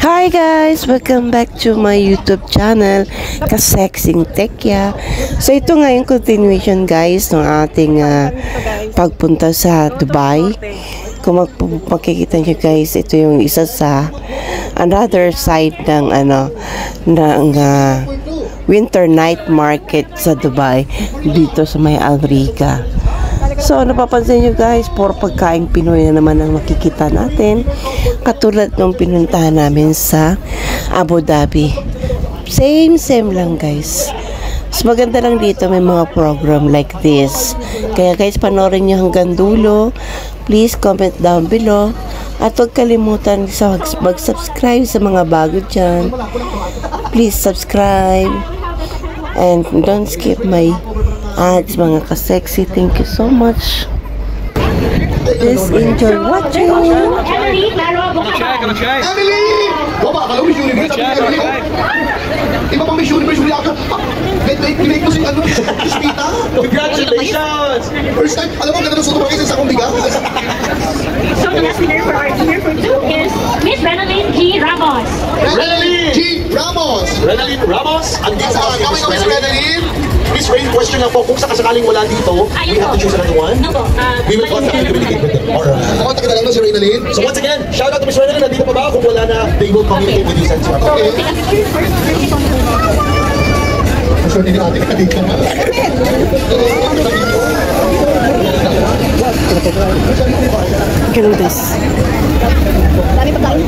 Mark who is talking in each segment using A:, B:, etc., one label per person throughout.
A: Hi guys! Welcome back to my YouTube channel, Kasexing Tekya. So ito nga yung continuation guys ng ating pagpunta sa Dubai. Kung makikita nyo guys, ito yung isa sa another side ng winter night market sa Dubai, dito sa may Al Riga. So, napapansin nyo guys, puro pagkain Pinoy na naman ang makikita natin. Katulad nung pinuntahan namin sa Abu Dhabi. Same lang guys. Mas maganda lang dito, may mga program like this. Kaya guys, panoorin nyo hanggang dulo. Please comment down below. At huwag kalimutan mag-subscribe sa mga bago dyan. Please subscribe. And don't skip my ads, mga kasexy. Thank you so much. Please enjoy watching.
B: Emily! Baba, akala mo Miss Universe? Iba pang Miss Universe, hindi ako. Pinake mo si Spita.
C: Congratulations!
B: First time, alam mo, ganda ng suto kasi sa akong bigas.
D: So the last winner for our dinner for two is Miss Renaline G. Ramos.
B: Renaline G. Ramos.
C: Renaline Ramos. Andito
B: Kami ko Miss Renaline.
C: Miss Rain, question lang po, kung sakasakaling wala dito, we have to choose another one.
D: No po.
C: We will contact and communicate with them. Alright.
B: Nakontak na lang si Renaline.
C: So once again, shout out to Miss Renaline. Nandito pa ba? Kung wala na, they will communicate with you.
D: So we'll take a picture first.
B: Sure, hindi natin ka dito.
A: Ganun guys.
D: Dami pa tayo.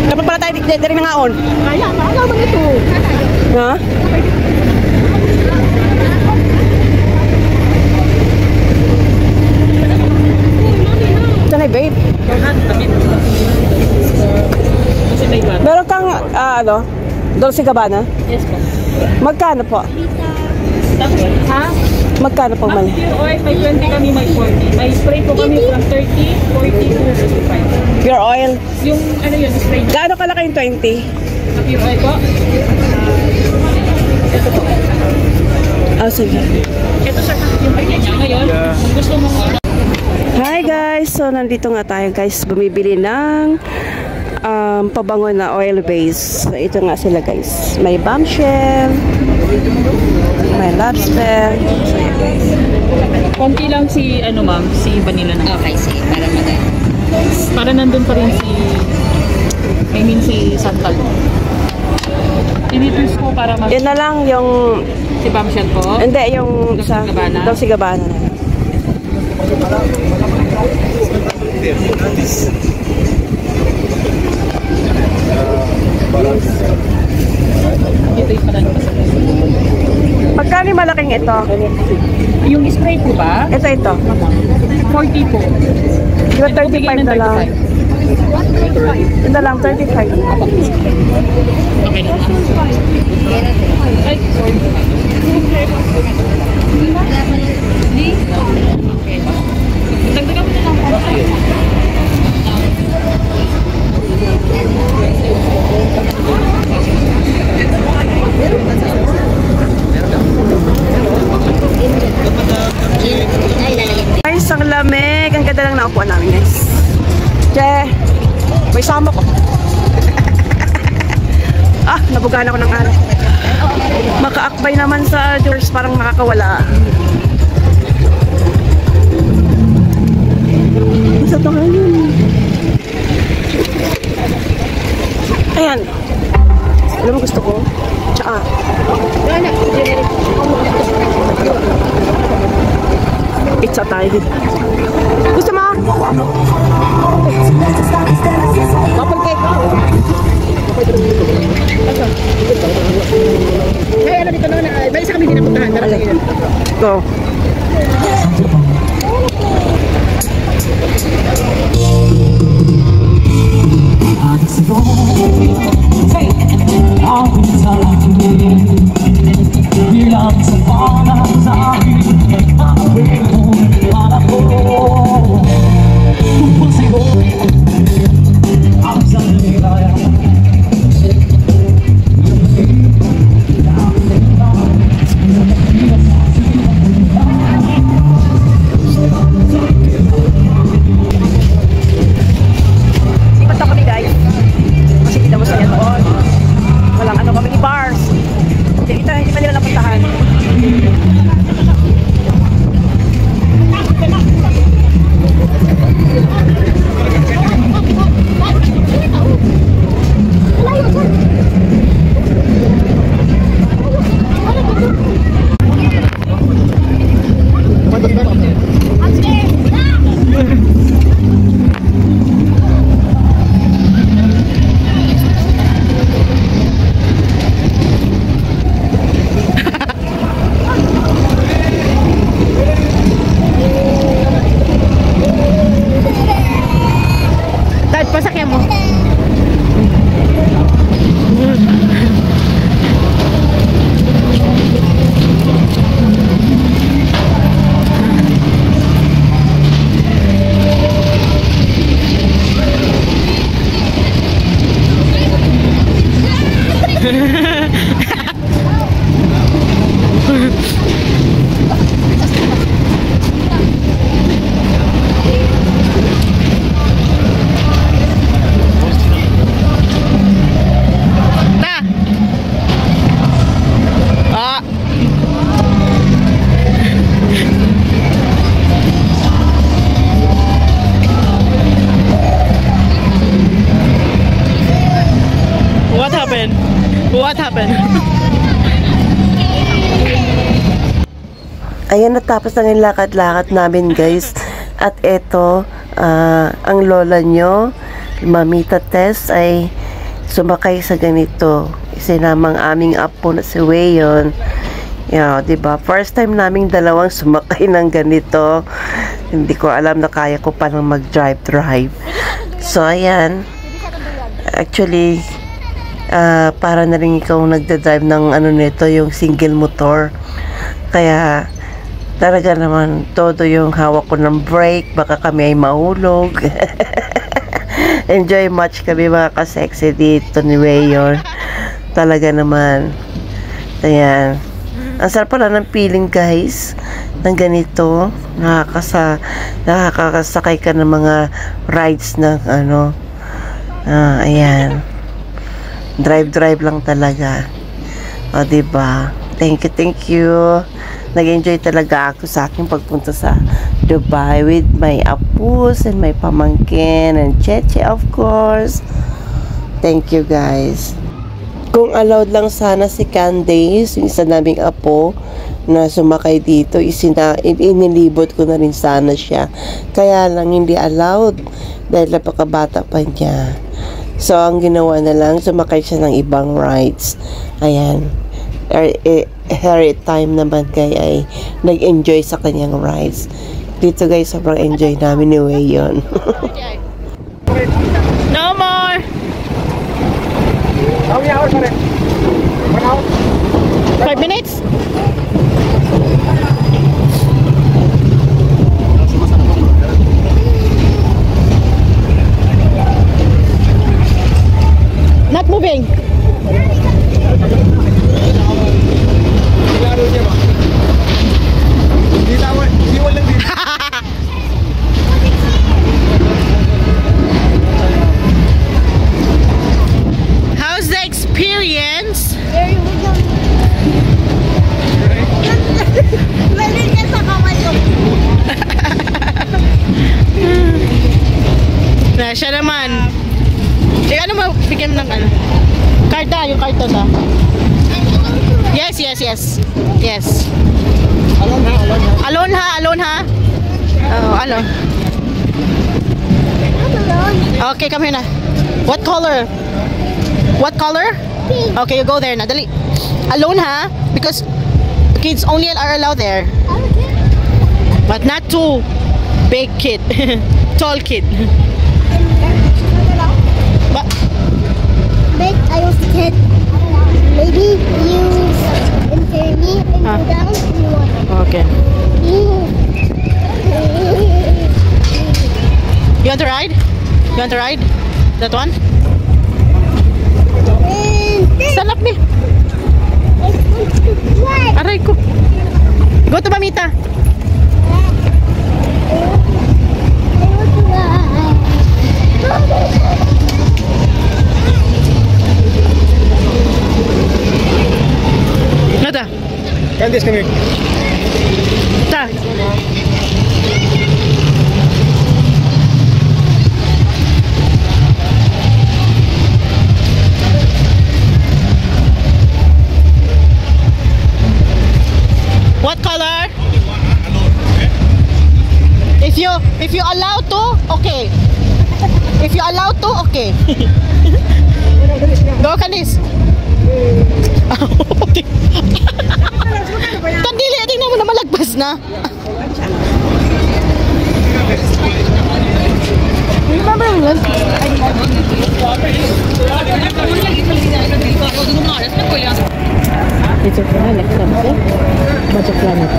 A: Dapat pala tayo dari na ngaon.
D: Kaya, maaga ba ito?
A: Ha? Sanay babe. Meron kang Dolce Gabbana?
D: Yes po.
A: Magkano po?
D: Ha?
A: Magkano po mali?
E: Pure oil, may 20 kami, may 40. May spray po kami from 30, 40 to 55.
A: Pure oil?
E: Yung ano yun, spray na
A: Gaano kalaki yung 20?
E: pure oil po. Ito po.
A: Ah, sige.
E: Ito sir, yung kanya niya ngayon. Kung gusto mo
A: Hi guys! So, nandito nga tayo guys. Bumibili ng pabango na oil base. So, ito nga sila guys. May bombshell. May lobster. So, yan guys.
E: konti lang si, ano ma'am, si vanilla na.
D: Okay, sige. Para maganda.
E: Para nandun pa rin si Santal. Tinitwist ko para mas...
A: Yan na lang yung...
E: Si bombshell po.
A: Hindi, yung
E: Dolce Gabbana.
A: Dolce Gabbana.
E: Ito yung pala naman sa
A: Magkano yung malaking ito?
E: yung spray ko ba?
A: Ito.
E: 40 po.
A: Yung 35 na lang. Ito na lang, 35.
E: Okay na. Ay, sorry. Okay. Dagdagan mo na lang po kayo.
A: Guys, ang lamig. Ang ganda lang naupuan namin guys. Che, may sama ko. Nabugaan ako ng araw. Makaakbay naman sa doors, parang makakawala. Sa tangan yun. Ayan. Alam mo gusto ko? Tsaka. It's a tayo. Gusto mo? Waffle cake.
D: Ay, ano dito naman? May isa kami din napuntahan.
A: Go.
F: Take all the time belongs to all.
E: pupuntahan. Dad, pasakyan mo. What happened?
A: Ayan, natapos na yung lakad-lakad namin, guys. At eto, ang lola nyo, Mamita Tess, ay sumakay sa ganito. Isinamang aming apo na si Wayon. Yeah, diba? First time naming dalawang sumakay ng ganito. Hindi ko alam na kaya ko pa nang mag-drive. So, ayan. Actually, para na rin ikaw nagda-drive ng ano nito, yung single motor. Kaya talaga naman todo yung hawak ko ng brake, baka kami ay mahulog. Enjoy much kami mga ka-sexy dito ni Wayon. Talaga naman. Ayan. Ang sarap pala ng feeling, guys, ng ganito. Nakakasakay ka ng mga rides ng ano. Ayan. Drive lang talaga. O, diba? Thank you. Nag-enjoy talaga ako sa aking pagpunta sa Dubai with my apus and my pamangkin and Cheche, of course. Thank you, guys. Kung allowed lang sana si Candace, yung isa naming apo na sumakay dito, inilibot ko na rin sana siya. Kaya lang hindi allowed dahil napakabata pa niya. So, ang ginawa na lang, sumakay siya ng ibang rides. Ayan. Her time naman kaya ay nag-enjoy sa kanyang rides. Dito, guys, sobrang enjoy namin ni Wayon.
E: No more! 5 minutes? Not moving. How's the experience?
F: Very good. Maliit sa kamay ko.
E: Siya naman. Ano mo, bigyan ng ano? Karta, yung karton na. Yes. Alone ha? Oh, alone. Okay, come here na. What color?
F: Pink.
E: Okay, you go there na. Dali. Alone ha? Because kids only are allowed there. But not too big kid. Tall kid. But
F: But I was a kid. Maybe you carry me and go down if you want.
E: okay. You want to ride? That one? Stand up me. Aray ko. Go to Mamita. Nada.
G: Candice, come here.
E: Ta. What color? If you allow to, okay. If you allow to, okay. Go, Candice. Tandili, tingnan mo na malagpas na. Remember when? It's a planet, something. What's a planet?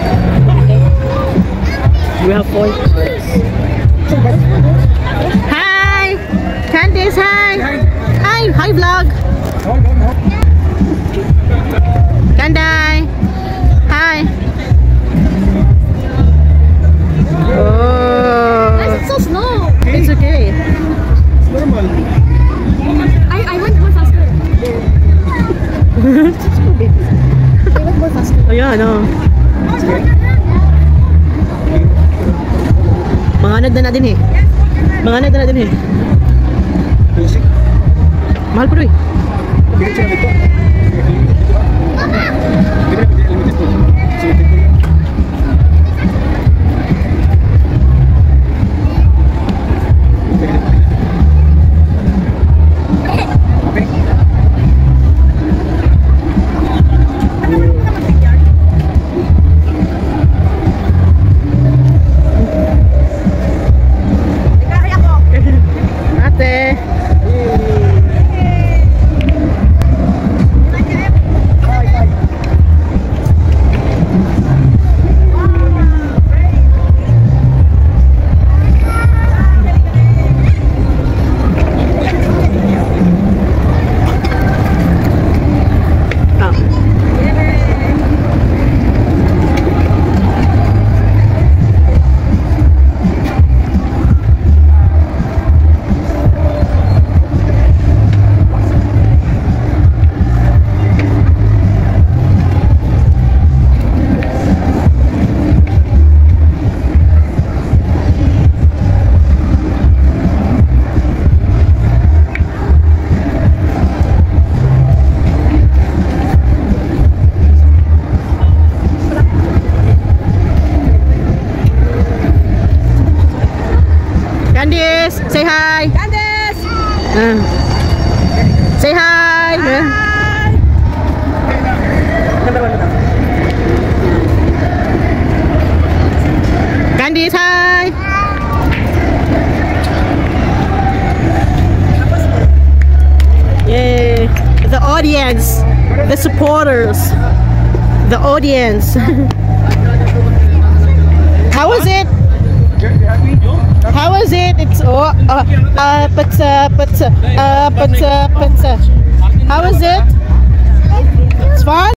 E: We have 4 colors. Hi! Candice, hi! Hi! Hi, vlog! Kanday! Hi! Oh!
F: Why is it so slow?
E: It's okay.
G: Normal.
F: I went more faster. I went more faster.
E: Ayan, oh. Manganad na natin eh. Manganad na natin eh.
G: Basic.
E: Mahal po rin.
G: Bigat siya dito. Bigat, limited to. Limited to.
E: Ate. Candice, say hi. Candice. Say hi. Hi. Candice, hi. Yay! The audience, the supporters, the audience. How was it? How was it? It's How was it? It's fun?